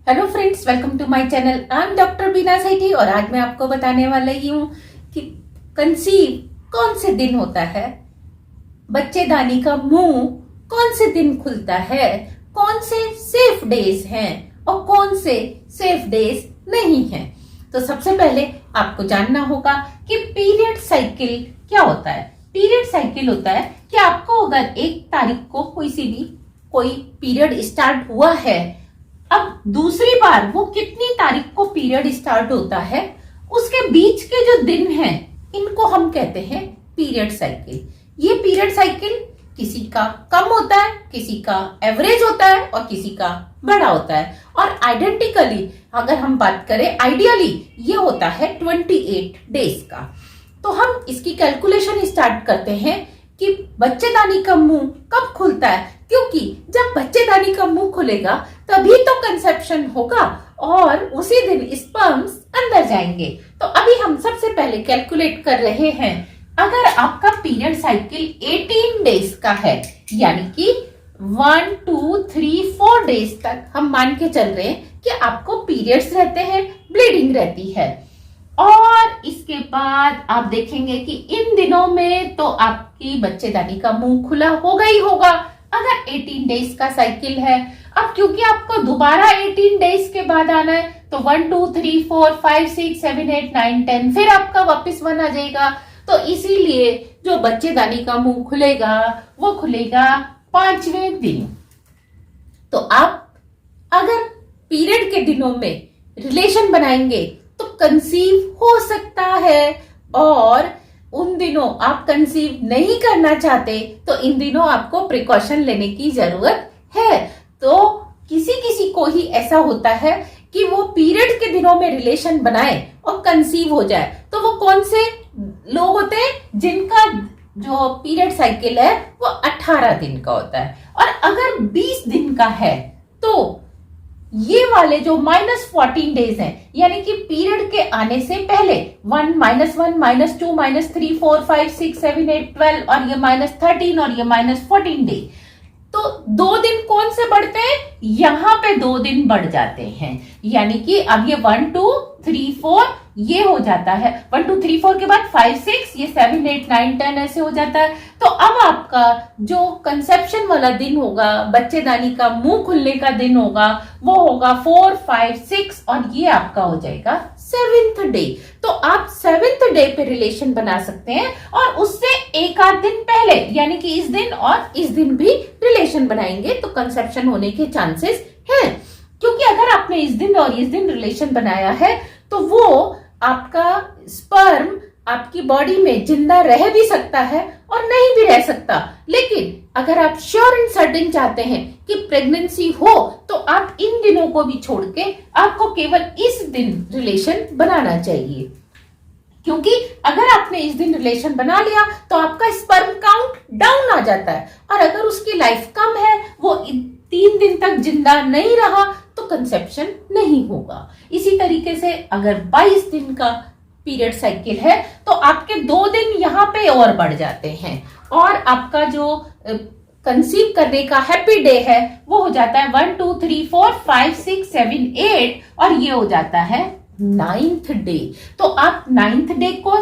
Hello friends, welcome to my channel. I am doctor Bina Sethi और आज मैं आपको बताने वाली हूँ कि कंसीव कौन से दिन होता है, बच्चेदानी का मुंह कौन से दिन खुलता है, कौन से सेफ डेज हैं और कौन से सेफ डेज नहीं हैं। तो सबसे पहले आपको जानना होगा कि पीरियड साइकिल क्या होता है। पीरियड साइकिल होता है कि आपको अगर 1 तारीख को कोई पीरियड स्टार्ट हुआ है, अब दूसरी बार वो कितनी तारीख को पीरियड स्टार्ट होता है, उसके बीच के जो दिन हैं इनको हम कहते हैं पीरियड साइकिल। ये पीरियड साइकिल किसी का कम होता है, किसी का एवरेज होता है और किसी का बड़ा होता है। और आइडेंटिकली अगर हम बात करें, आइडियली ये होता है 28 डेज का। तो हम इसकी कैलकुलेशन स्टार्ट करते हैं कि बच्चेदानी का मुंह कब खुलता है, क्योंकि जब बच्चेदानी का मुंह खुलेगा तभी तो कंसेप्शन होगा और उसी दिन स्पर्म्स अंदर जाएंगे। तो अभी हम सबसे पहले कैलकुलेट कर रहे हैं, अगर आपका पीरियड साइकिल 18 डेज का है, यानी कि 1 2 3 4 डेज तक हम मान के चल रहे हैं कि आपको पीरियड्स रहते हैं, ब्लीडिंग रहती है। और इसके बाद आप देखेंगे कि इन दिनों में तो आपकी बच्चेदानी का मुंह खुला होगा ही होगा अगर 18 डेज का साइकिल है। अब क्योंकि आपको दोबारा 18 डेज के बाद आना है, तो 1 2 3 4 5 6 7 8 9 10 फिर आपका वापस 1 आ जाएगा। तो इसीलिए जो बच्चेदानी का मुंह खुलेगा वो खुलेगा 5वें दिन। तो आप अगर पीरियड के दिनों में रिलेशन बनाएंगे तो कंसीव हो सकता है, और उन दिनों आप कंसीव नहीं करना चाहते तो इन दिनों आपको प्रिकॉशन लेने की जरूरत है। तो किसी किसी को ही ऐसा होता है कि वो पीरियड के दिनों में रिलेशन बनाए और कंसीव हो जाए। तो वो कौन से लोग होते हैं जिनका जो पीरियड साइकिल है वो 18 दिन का होता है। और अगर 20 दिन का है तो ये वाले जो -14 डेज हैं, यानी कि पीरियड के आने से पहले 1 -1 -2 -3 4 5 6 7 8 12 और ये -13 और ये -14 डे, तो 2 दिन कौन से बढ़ते हैं, यहां पे 2 दिन बढ़ जाते हैं। यानी कि अब ये 1 2 3 4 ये हो जाता है, 1 2 3 4 के बाद 5 6 ये 7 8 9 10 ऐसे हो जाता है। तो अब आपका जो कंसेप्शन वाला दिन होगा, बच्चेदानी का मुंह खुलने का दिन होगा, वो होगा 4 5 6 और ये आपका हो जाएगा 7th डे। तो आप 7th डे पे रिलेशन बना सकते हैं और उससे एक आध दिन पहले, यानी कि इस दिन और इस दिन भी रिलेशन बनाएंगे तो कंसेप्शन होने के चांसेस हैं। क्योंकि अगर आपने इस दिन और इस दिन रिलेशन बनाया है तो वो आपका स्पर्म आपकी बॉडी में जिंदा रह भी सकता है और नहीं भी रह सकता। लेकिन अगर आप श्योर एंड सर्टेन चाहते हैं कि प्रेगनेंसी हो तो आप इन दिनों को भी छोड़ के आपको केवल इस दिन रिलेशन बनाना चाहिए। क्योंकि अगर आपने इस दिन रिलेशन बना लिया तो आपका स्पर्म काउंट डाउन आ जाता है, और अगर उसकी लाइफ कम है, वो 3 दिन तक जिंदा नहीं रहा तो कंसेप्शन नहीं होगा। इसी तरीके से अगर 22 दिन का पीरियड साइकिल है तो आपके 2 दिन यहाँ पे और बढ़ जाते हैं और आपका जो कंसीव करने का हैप्पी डे है वो हो जाता है 1 2 3 4 5 6 7 8 और ये हो जाता है 9th डे। तो आप 9th डे को,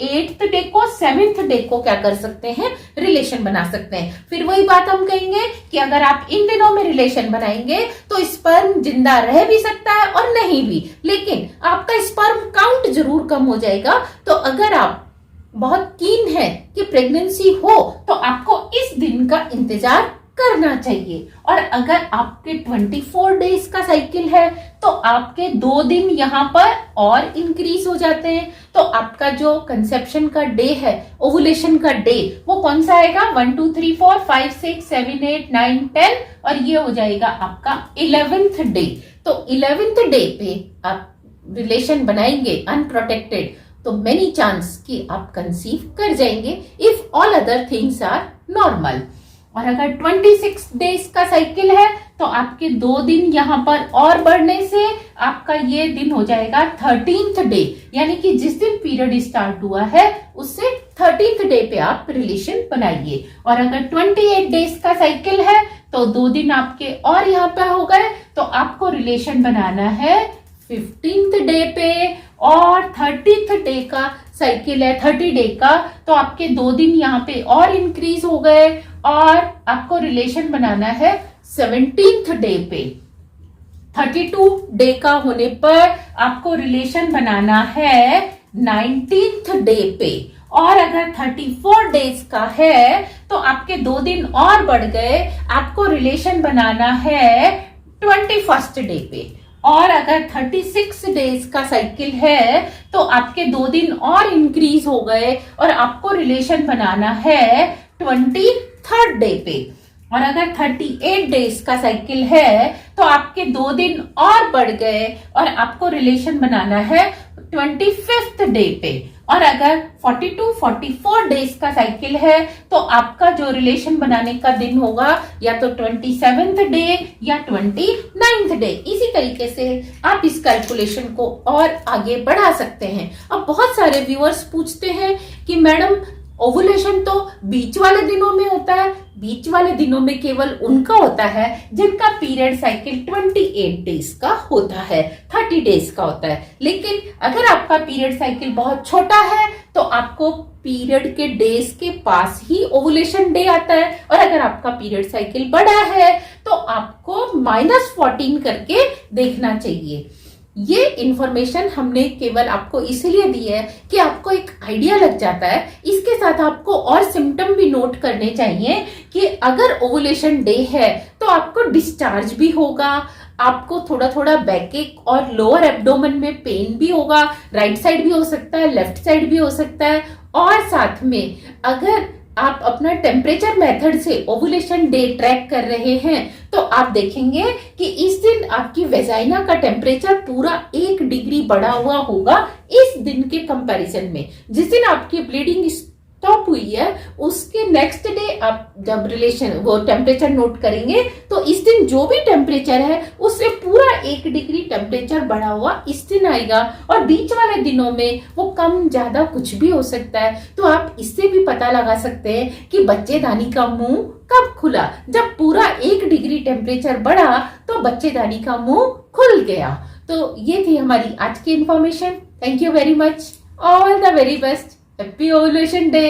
8th डे को, 7th डे को क्या कर सकते हैं, रिलेशन बना सकते हैं। फिर वही बात हम कहेंगे कि अगर आप इन दिनों में रिलेशन बनाएंगे तो स्पर्म जिंदा रह भी सकता है और नहीं भी, लेकिन आपका स्पर्म काउंट जरूर कम हो जाएगा। तो अगर आप बहुत कीन है कि प्रेगनेंसी हो तो आपको इस दिन का इंतजार करना चाहिए। और अगर आपके 24 डेज का साइकिल है तो आपके 2 दिन यहाँ पर और इंक्रीज हो जाते हैं। तो आपका जो कंसेप्शन का डे है, ओवुलेशन का डे, वो कौन सा आएगा, 1 2 3 4 5 6 7 8 9 10 और ये हो जाएगा आपका 11th डे। तो 11th डे पे आप रिलेशन बनाएंगे अनप्रोटेक्टेड तो मेनी चांस कि आप कंसीव कर जाएंगे if all other things are normal. और अगर 26 डेज का साइकिल है तो आपके 2 दिन यहाँ पर और बढ़ने से आपका ये दिन हो जाएगा 13th डे, यानी कि जिस दिन पीरियड स्टार्ट हुआ है उससे 13th डे पे आप रिलेशन बनाइए। और अगर 28 डेज का साइकिल है तो 2 दिन आपके और यहाँ पे हो गए, तो आपको रिलेशन बनाना है 15th डे पे, और 30th डे का साइकिल है 30 डे का, तो आपके 2 दिन यहाँ पे और इंक्रीज हो गए, और आपको रिलेशन बनाना है 17th डे पे। 32 डे का होने पर आपको रिलेशन बनाना है 19th डे पे, और अगर 34 डेज का है तो आपके 2 दिन और बढ़ गए, आपको रिलेशन बनाना है 21st डे पे, और अगर 36 डेज का साइकिल है तो आपके 2 दिन और इंक्रीज हो गए, और आपको रिलेशन बनाना है 23rd डे पे, और अगर 38 डेज का साइकिल है तो आपके 2 दिन और बढ़ गए, और आपको रिलेशन बनाना है 25th डे पे, और अगर 44 डेज का साइकिल है तो आपका जो रिलेशन बनाने का दिन होगा या तो 27th डे या 29th डे। इसी तरीके से आप इस कैलकुलेशन को और आगे बढ़ा सकते हैं। अब बहुत सारे व्यूअर्स पूछते हैं कि मैडम ओवुलेशन तो बीच वाले दिनों में होता है, बीच वाले दिनों में केवल उनका होता है जिनका पीरियड साइकिल 28 डेज का होता है, 30 डेज का होता है। लेकिन अगर आपका पीरियड साइकिल बहुत छोटा है तो आपको पीरियड के डेज के पास ही ओवुलेशन डे आता है, और अगर आपका पीरियड साइकिल बड़ा है तो आपको -14 करके देखना चाहिए। ये इंफॉर्मेशन हमने केवल आपको इसलिए दी है कि आपको एक आइडिया लग जाता है। इसके साथ आपको और सिम्टम भी नोट करने चाहिए कि अगर ओवुलेशन डे है तो आपको डिस्चार्ज भी होगा, आपको थोड़ा थोड़ा बैकएक और लोअर एब्डोमेन में पेन भी होगा, राइट साइड भी हो सकता है, लेफ्ट साइड भी हो सकता है, और साथ में अगर आप अपना टेम्परेचर मेथड से ओवुलेशन डे ट्रैक कर रहे हैं तो आप देखेंगे कि इस दिन आपकी वेजाइना का टेम्परेचर पूरा 1 डिग्री बढ़ा हुआ होगा इस दिन के कंपैरिजन में। जिस दिन आपकी ब्लीडिंग स्टॉप हुई है उसके नेक्स्ट डे आप जब रिलेशन वो टेम्परेचर नोट करेंगे तो इस दिन जो भी टेम्परेचर है उससे पूरा 1 डिग्री टेम्परेचर बढ़ा हुआ इस दिन आएगा, और बीच वाले दिनों में वो कम ज्यादा कुछ भी हो सकता है। तो आप इससे भी पता लगा सकते हैं कि बच्चेदानी का मुंह कब खुला। जब पूरा 1 डिग्री टेम्परेचर बढ़ा तो बच्चेदानी का मुंह खुल गया। तो ये थी हमारी आज की information. Thank you very much, all the very best, happy ovulation day.